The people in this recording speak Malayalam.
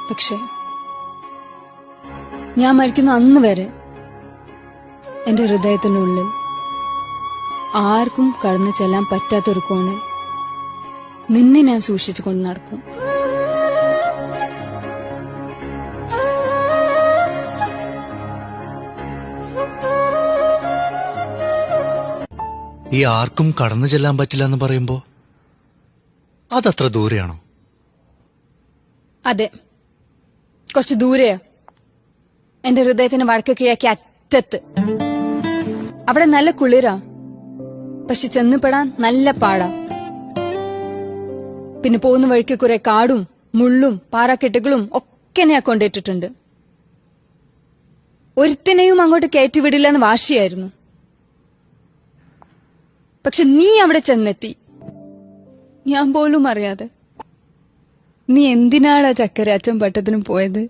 പക്ഷേ ഞാൻ മരിക്കുന്ന അന്ന് വരെ എന്റെ ഹൃദയത്തിനുള്ളിൽ ആർക്കും കടന്നു ചെല്ലാൻ പറ്റാത്തൊരു കോണിൽ നിന്നെ ഞാൻ സൂക്ഷിച്ചുകൊണ്ട് നടക്കും. ഈ ആർക്കും കടന്നു ചെല്ലാൻ പറ്റില്ല എന്ന് പറയുമ്പോ അതത്ര ദൂരെയാണോ? അതെ, കുറച്ച് ദൂരെയാ. എന്റെ ഹൃദയത്തിന് വടക്ക് കിഴക്കേ അറ്റത്ത്. അവിടെ നല്ല കുളിരാ, പക്ഷെ ചെന്നുപെടാൻ നല്ല പാടാ. പിന്നെ പോകുന്ന വഴിക്ക് കുറെ കാടും മുള്ളും പാറക്കെട്ടുകളും ഒക്കെ ഞാൻ കൊണ്ടിട്ടിട്ടുണ്ട്. ഒരുത്തിനെയും അങ്ങോട്ട് കയറ്റിവിടില്ലെന്ന് വാശിയായിരുന്നു. പക്ഷെ നീ അവിടെ ചെന്നെത്തി, ഞാൻ പോലും അറിയാതെ. നീ എന്തിനാടാ ചക്കര അച്ഛൻ പട്ടത്തിനും പോയത്?